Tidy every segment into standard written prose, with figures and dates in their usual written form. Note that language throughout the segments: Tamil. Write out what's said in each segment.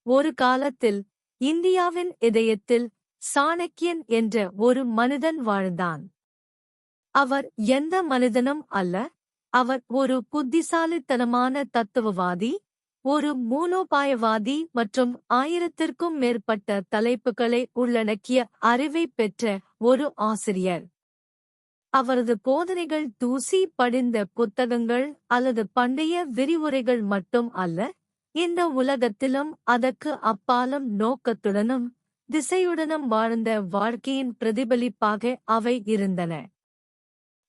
ஒரு காலத்தில் இந்தியாவின் இதயத்தில் சாணக்கியன் என்ற ஒரு மனிதன் வாழ்ந்தான். அவர் எந்த மனிதனும் அல்ல, அவர் ஒரு புத்திசாலித்தனமான தத்துவவாதி, ஒரு மூலோபாயவாதி மற்றும் 1000த்திற்கும் மேற்பட்ட தலைப்புகளை உள்ளடக்கிய அறிவைப் பெற்ற ஒரு ஆசிரியர். அவரது போதனைகள் தூசி படிந்த புத்தகங்கள் அல்லது பண்டைய விரிவுரைகள் மட்டும் அல்ல, இந்த உலகத்திலும் அதற்கு அப்பாலும் நோக்கத்துடனும் திசையுடனும் வாழ்ந்த வாழ்க்கையின் பிரதிபலிப்பாக அவை இருந்தன.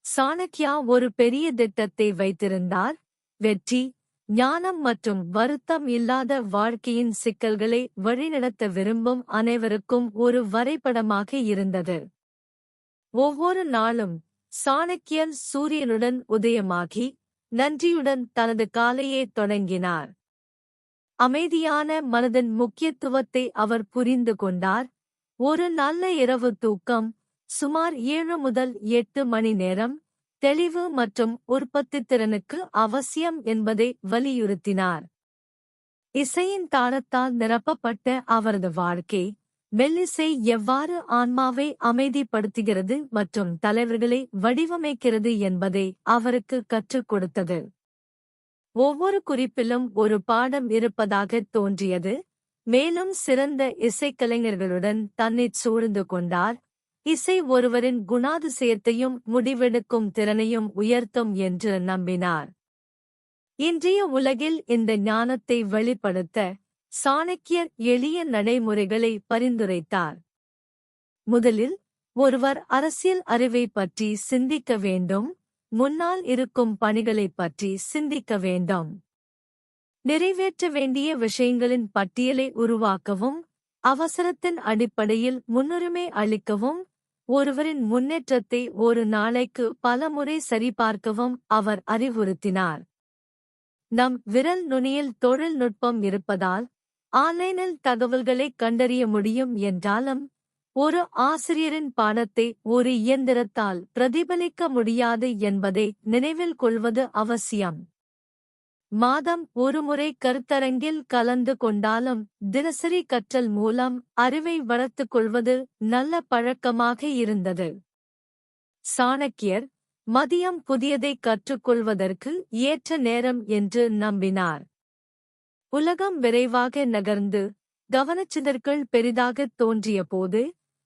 சாணக்யா ஒரு பெரிய திட்டத்தை வைத்திருந்தார். வெற்றி, ஞானம் மற்றும் வருத்தம் இல்லாத வாழ்க்கையின் சிக்கல்களை வழிநடத்த விரும்பும் அனைவருக்கும் ஒரு வரைபடமாக இருந்தது. ஒவ்வொரு நாளும் சாணக்கியன் சூரியனுடன் உதயமாகி நன்றியுடன் தனது காலையை தொடங்கினார். அமைதியான மனதின் முக்கியத்துவத்தை அவர் புரிந்து கொண்டார். ஒரு நல்ல இரவு தூக்கம், சுமார் 7 முதல் 8 மணி நேரம், தெளிவு மற்றும் உற்பத்தித்திறனுக்கு அவசியம் என்பதை வலியுறுத்தினார். இசையின் தாளத்தால் நிரப்பப்பட்ட அவரது வாழ்க்கை, மெல்லிசை எவ்வாறு ஆன்மாவை அமைதிப்படுத்துகிறது மற்றும் தலைவர்களை வடிவமைக்கிறது என்பதை அவருக்கு கற்றுக் கொடுத்தது. ஒவ்வொரு குறிப்பிலும் ஒரு பாடம் இருப்பதாகத் தோன்றியது. மேலும் சிறந்த இசைக்கலைஞர்களுடன் தன்னைச் சூழ்ந்து கொண்டார். இசை ஒருவரின் குணாதிசயத்தையும் முடிவெடுக்கும் திறனையும் உயர்த்தும் என்று நம்பினார். இன்றைய உலகில் இந்த ஞானத்தை வெளிப்படுத்த சாணக்கியர் எளிய நடைமுறைகளை பரிந்துரைத்தார். முதலில், ஒருவர் அரசியல் அறிவை பற்றி சிந்திக்க வேண்டும். முன்னால் இருக்கும் பணிகளைப் பற்றி சிந்திக்க வேண்டும். நிறைவேற்ற வேண்டிய விஷயங்களின் பட்டியலை உருவாக்கவும், அவசரத்தின் அடிப்படையில் முன்னுரிமை அளிக்கவும், ஒருவரின் முன்னேற்றத்தை ஒரு நாளைக்கு பலமுறை சரிபார்க்கவும் அவர் அறிவுறுத்தினார். நம் விரல் நுனியில் தொழில்நுட்பம் இருப்பதால் ஆன்லைனில் தகவல்களை கண்டறிய முடியும் என்றாலும், ஒரு ஆசிரியரின் பாடத்தை ஒரு இயந்திரத்தால் பிரதிபலிக்க முடியாது என்பதை நினைவில் கொள்வது அவசியம். மாதம் ஒருமுறை கருத்தரங்கில் கலந்து கொண்டாலும் தினசரி கற்றல் மூலம் அறிவை வளர்த்துக் கொள்வது நல்ல பழக்கமாக இருந்தது. சாணக்கியர் மதியம் புதியதை கற்றுக்கொள்வதற்கு ஏற்ற நேரம் என்று நம்பினார். உலகம் விரைவாக நகர்ந்து கவனச்சிதறல் பெரிதாகத் தோன்றிய போது,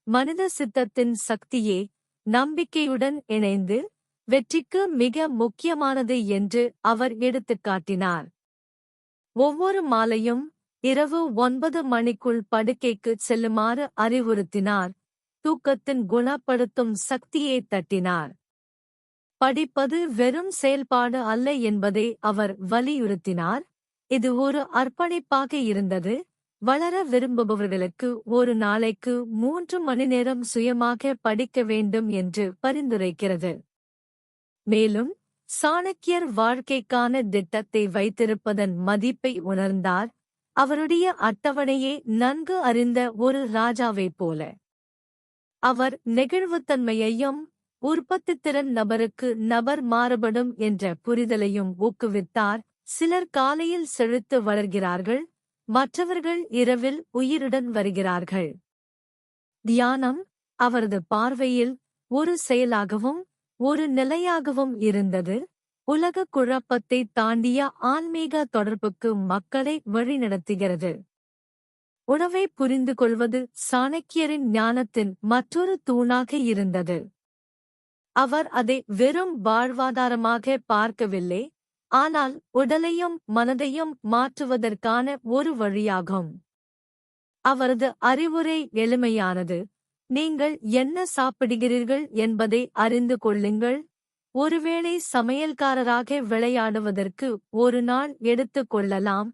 மனித சித்தத்தின் சக்தியே நம்பிக்கையுடன் இணைந்து வெற்றிக்கு மிக முக்கியமானது என்று அவர் எடுத்துக்காட்டினார். ஒவ்வொரு மாலையும் இரவு 9 மணிக்குள் படுக்கைக்கு செல்லுமாறு அறிவுறுத்தினார். தூக்கத்தின் குணப்படுத்தும் சக்தியை தட்டினார். படிப்பது வெறும் செயல்பாடு அல்ல என்பதை அவர் வலியுறுத்தினார். இது ஒரு அர்ப்பணிப்பாக இருந்தது. வளர விரும்புபவர்களுக்கு ஒரு நாளைக்கு 3 மணி நேரம் சுயமாக படிக்க வேண்டும் என்று பரிந்துரைக்கிறது. மேலும், சாணக்கியர் வாழ்க்கைக்கான திட்டத்தை வைத்திருப்பதன் மதிப்பை உணர்ந்தார். அவருடைய அட்டவணையை நன்கு அறிந்த ஒரு ராஜாவைப் போல. அவர் நெகிழ்வுத்தன்மையையும் உற்பத்தித்திறன் நபருக்கு நபர் மாறுபடும் என்ற புரிதலையும் ஊக்குவித்தார். சிலர் காலையில் செழித்து வளர்கிறார்கள், மற்றவர்கள் இரவில் உயிருடன் வருகிறார்கள். தியானம் அவரது பார்வையில் ஒரு செயலாகவும் ஒரு நிலையாகவும் இருந்தது. உலக குழப்பத்தை தாண்டிய ஆன்மீக தொடர்புக்கு மக்களை வழிநடத்துகிறது. உணவை புரிந்து கொள்வது சாணக்கியரின் ஞானத்தின் மற்றொரு தூணாக இருந்தது. அவர் அதை வெறும் வாழ்வாதாரமாக பார்க்கவில்லை, ஆனால் உடலையும் மனதையும் மாற்றுவதற்கான ஒரு வழியாகும். அவரது அறிவுரை எளிமையானது. நீங்கள் என்ன சாப்பிடுகிறீர்கள் என்பதை அறிந்து கொள்ளுங்கள். ஒருவேளை சமையல்காரராக விளையாடுவதற்கு ஒரு நாள் எடுத்துக் கொள்ளலாம்.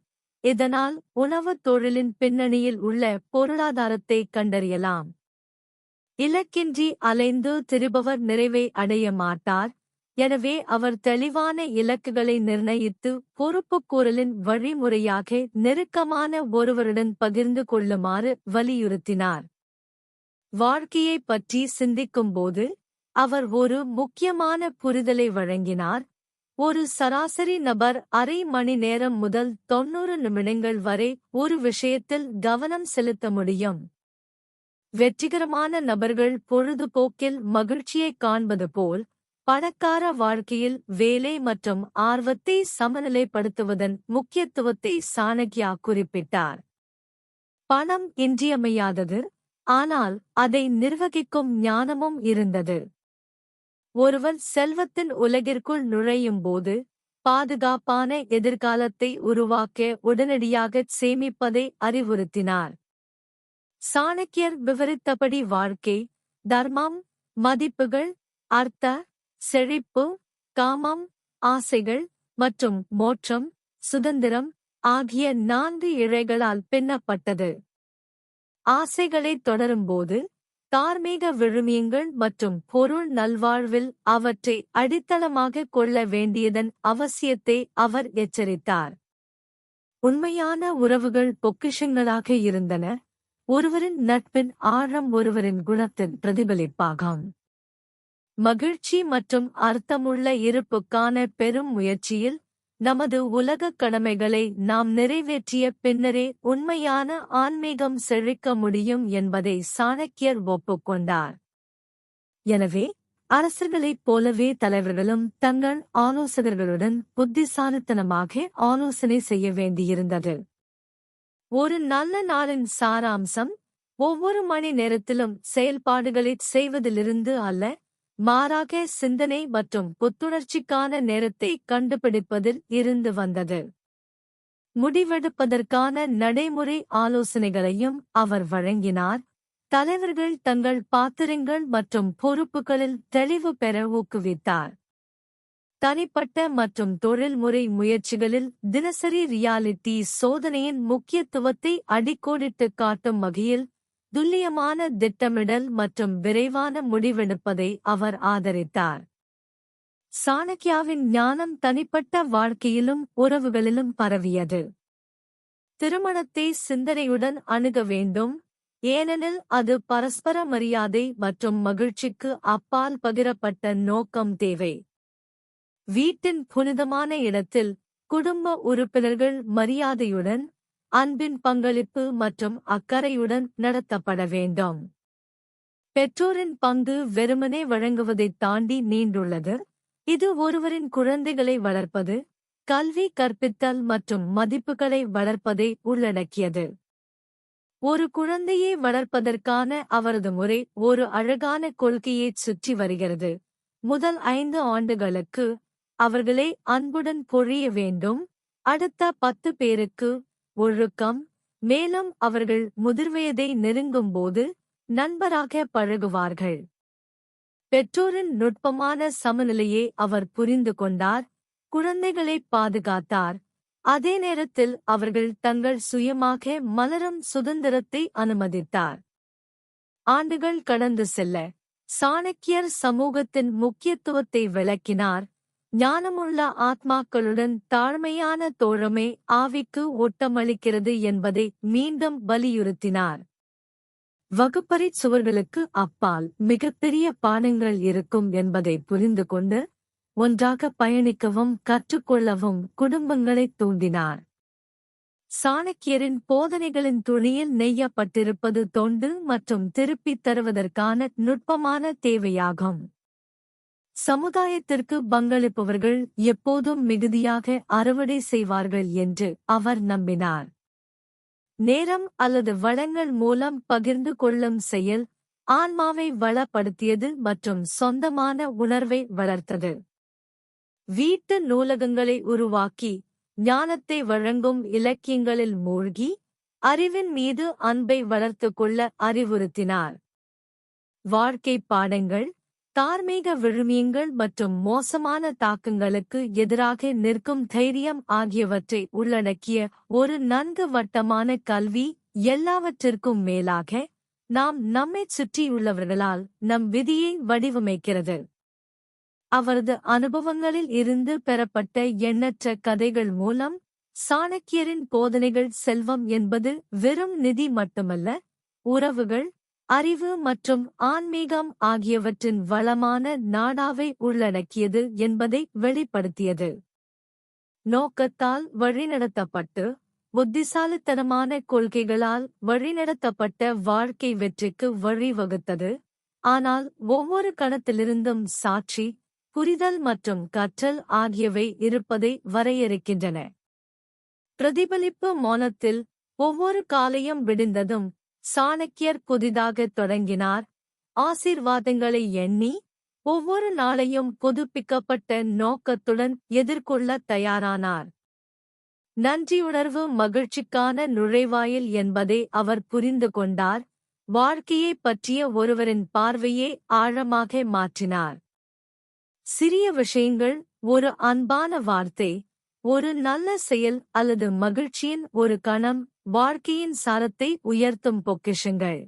இதனால் உணவுத் தொழிலின் பின்னணியில் உள்ள பொருளாதாரத்தை கண்டறியலாம். இலக்கின்றி அலைந்து திரிபவர் நிறைவை அடைய மாட்டார். எனவே அவர் தெளிவான இலக்குகளை நிர்ணயித்து பொறுப்புக்கூறலின் வழிமுறையாக நெருக்கமான ஒருவருடன் பகிர்ந்து கொள்ளுமாறு வலியுறுத்தினார். வாழ்க்கையைப் பற்றி சிந்திக்கும்போது அவர் ஒரு முக்கியமான புரிதலை வழங்கினார். ஒரு சராசரி நபர் அரை மணி நேரம் முதல் 90 நிமிடங்கள் வரை ஒரு விஷயத்தில் கவனம் செலுத்த முடியும். வெற்றிகரமான நபர்கள் பொழுதுபோக்கில் மகிழ்ச்சியைக் காண்பது போல், பணக்கார வாழ்க்கையில் வேலை மற்றும் ஆர்வத்தை சமநிலைப்படுத்துவதன் முக்கியத்துவத்தை சாணக்யா குறிப்பிட்டார். பணம் இன்றியமையாதது, ஆனால் அதை நிர்வகிக்கும் ஞானமும் இருந்தது. ஒருவர் செல்வத்தின் உலகிற்குள் நுழையும்போது, பாதுகாப்பான எதிர்காலத்தை உருவாக்க உடனடியாகச் சேமிப்பதை அறிவுறுத்தினார். சாணக்கியர் விவரித்தபடி வாழ்க்கை, தர்மம், மதிப்புகள், அர்த்த, செழிப்பு, காமம், ஆசைகள் மற்றும் மோட்சம், சுதந்திரம் ஆகிய 4 இழைகளால் பின்னப்பட்டது. ஆசைகளைத் தொடரும்போது, தார்மீக விழுமியங்கள் மற்றும் பொருள் நல்வாழ்வில் அவற்றை அடித்தளமாகக் கொள்ள வேண்டியதன் அவசியத்தை அவர் எச்சரித்தார். உண்மையான உறவுகள் பொக்கிஷங்களாக இருந்தன. ஒருவரின் நட்பின் ஆழம் ஒருவரின் குணத்தின் பிரதிபலிப்பாகும். மகிழ்ச்சி மற்றும் அர்த்தமுள்ள இருப்புக்கான பெரும் முயற்சியில் நமது உலகக் கடமைகளை நாம் நிறைவேற்றிய பின்னரே உண்மையான ஆன்மீகம் செழிக்க முடியும் என்பதை சாணக்கியர் ஒப்புக்கொண்டார். எனவே, அரசர்களைப் போலவே தலைவர்களும் தங்கள் ஆலோசகர்களுடன் புத்திசாலித்தனமாக ஆலோசனை செய்ய வேண்டியிருந்தது. ஒரு நல்ல நாளின் சாராம்சம், ஒவ்வொரு மணி நேரத்திலும் செயல்பாடுகளைச் செய்வதிலிருந்து அல்ல, மாறாக சிந்தனை மற்றும் புத்துணர்ச்சிக்கான நேரத்தை கண்டுபிடிப்பதில் இருந்து வந்தது. முடிவெடுப்பதற்கான நடைமுறை ஆலோசனைகளையும் அவர் வழங்கினார். தலைவர்கள் தங்கள் பாத்திரங்கள் மற்றும் பொறுப்புகளில் தெளிவு பெற ஊக்குவித்தார். தனிப்பட்ட மற்றும் தொழில்முறை முயற்சிகளில் தினசரி ரியாலிட்டி சோதனையின் முக்கியத்துவத்தை அடிக்கோடிட்டுக் காட்டும் வகையில் துல்லியமான திட்டமிடல் மற்றும் விரைவான முடிவெடுப்பதை அவர் ஆதரித்தார். சாணக்யாவின் ஞானம் தனிப்பட்ட வாழ்க்கையிலும் உறவுகளிலும் பரவியது. திருமணத்தை சிந்தனையுடன் அணுக வேண்டும், ஏனெனில் அது பரஸ்பர மரியாதை மற்றும் மகிழ்ச்சிக்கு அப்பால் பகிரப்பட்ட நோக்கம் தேவை. வீட்டின் புனிதமான இடத்தில் குடும்ப உறுப்பினர்கள் மரியாதையுடன், அன்பின் பங்களிப்பு மற்றும் அக்கறையுடன் நடத்தப்பட வேண்டும். பெற்றோரின் பங்கு வெறுமனே வழங்குவதைத் தாண்டி நீண்டுள்ளது. இது ஒருவரின் குழந்தைகளை வளர்ப்பது, கல்வி கற்பித்தல் மற்றும் மதிப்புகளை வளர்ப்பதை உள்ளடக்கியது. ஒரு குழந்தையை வளர்ப்பதற்கான அவரது முறை ஒரு அழகான கொள்கையைச் சுற்றி வருகிறது. முதல் 5 ஆண்டுகளுக்கு அவர்களை அன்புடன் பொழிய வேண்டும். அடுத்த 10 பேருக்கு ஒழுக்கம், மேலும் அவர்கள் முதிர்வயதை நெருங்கும்போது நண்பராக பழகுவார்கள். பெற்றோரின் நுட்பமான சமநிலையை அவர் புரிந்து கொண்டார், குழந்தைகளைப் பாதுகாத்தார், அதே நேரத்தில் அவர்கள் தங்கள் சுயமாக மலரும் சுதந்திரத்தை அனுமதித்தார். ஆண்டுகள் கடந்து செல்ல, சாணக்கியர் சமூகத்தின் முக்கியத்துவத்தை விளக்கினார். ஞானமுள்ள ஆத்மாக்களுடன் தாழ்மையான தோழமை ஆவிக்கு ஓட்டமளிக்கிறது என்பதை மீண்டும் வலியுறுத்தினார். வகுப்பறைச் சுவர்களுக்கு அப்பால் மிகப்பெரிய பாடங்கள் இருக்கும் என்பதை புரிந்து கொண்டு, ஒன்றாக பயணிக்கவும் கற்றுக்கொள்ளவும் குடும்பங்களைத் தூண்டினார். சாணக்கியரின் போதனைகளின் துணியில் நெய்யப்பட்டிருப்பது தொண்டு மற்றும் திருப்பித் தருவதற்கான நுட்பமான தேவையாகும். சமுதாயத்திற்கு பங்களிப்பவர்கள் எப்போதும் மிகுதியாக அறுவடை செய்வார்கள் என்று அவர் நம்பினார். நேரம் அல்லது வளங்கள் மூலம் பகிர்ந்து கொள்ளும் செயல் ஆன்மாவை வளப்படுத்தியது மற்றும் சொந்தமான உணர்வை வளர்த்தது. வீட்டு நூலகங்களை உருவாக்கி, ஞானத்தை வழங்கும் இலக்கியங்களில் மூழ்கி, அறிவின் மீது அன்பை வளர்த்துக் கொள்ள அறிவுறுத்தினார். வாழ்க்கைப் பாடங்கள், தார்மீக விழுமியங்கள் மற்றும் மோசமான தாக்கங்களுக்கு எதிராக நிற்கும் தைரியம் ஆகியவற்றை உள்ளடக்கிய ஒரு நன்கு வட்டமான கல்வி, எல்லாவற்றிற்கும் மேலாக, நாம் நம்மைச் சுற்றியுள்ளவர்களால் நம் விதியை வடிவமைக்கிறது. அவரது அனுபவங்களில் இருந்து பெறப்பட்ட எண்ணற்ற கதைகள் மூலம் சாணக்கியரின் போதனைகள் செல்வம் என்பது வெறும் நிதி மட்டுமல்ல, உறவுகள், அறிவு மற்றும் ஆன்மீகம் ஆகியவற்றின் வளமான நாடாவை உள்ளடக்கியது என்பதை வெளிப்படுத்தியது. நோக்கத்தால் வழிநடத்தப்பட்டு, புத்திசாலித்தனமான கொள்கைகளால் வழிநடத்தப்பட்ட வாழ்க்கை வெற்றிக்கு வழிவகுத்தது. ஆனால் ஒவ்வொரு கணத்திலிருந்தும் சாட்சி, புரிதல் மற்றும் கற்றல் ஆகியவை இருப்பதை வரையறுக்கின்றன. பிரதிபலிப்பு மோனத்தில் ஒவ்வொரு காலையும் விடிந்ததும் சாணக்கியர் புதிதாக தொடங்கினார். ஆசீர்வாதங்களை எண்ணி ஒவ்வொரு நாளையும் புதுப்பிக்கப்பட்ட நோக்கத்துடன் எதிர்கொள்ள தயாரானார். நன்றியுணர்வு மகிழ்ச்சிக்கான நுழைவாயில் என்பதை அவர் புரிந்து கொண்டார். வாழ்க்கையைப் பற்றிய ஒருவரின் பார்வையை ஆழமாக மாற்றினார். சிறிய விஷயங்கள், ஒரு அன்பான வார்த்தை, ஒரு நல்ல செயல் அல்லது மகிழ்ச்சியின் ஒரு கணம் வாழ்க்கையின் சாரத்தை உயர்த்தும் பொக்கிஷங்கள்.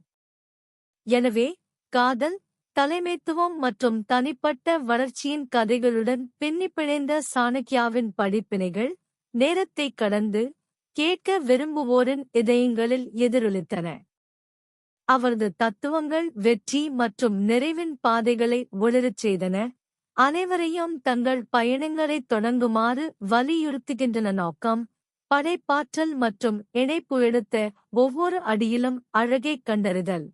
எனவே, காதல், தலைமைத்துவம் மற்றும் தனிப்பட்ட வளர்ச்சியின் கதைகளுடன் பின்னிப்பிணைந்த சாணக்கியாவின் படிப்பினைகள், நேரத்தைக் கடந்து கேட்க விரும்புவோரின் இதயங்களில் எதிரொலித்தன. அவரது தத்துவங்கள் வெற்றி மற்றும் நிறைவின் பாதைகளை ஒளிரச் செய்தன, அனைவரையும் தங்கள் பயணங்களைத் தொடங்குமாறு வலியுறுத்துகின்றன. நோக்கம், படைப்பாற்றல் மற்றும் இணைப்பு எடுத்த ஒவ்வொரு அடியிலும் அழகைக் கண்டறிதல்.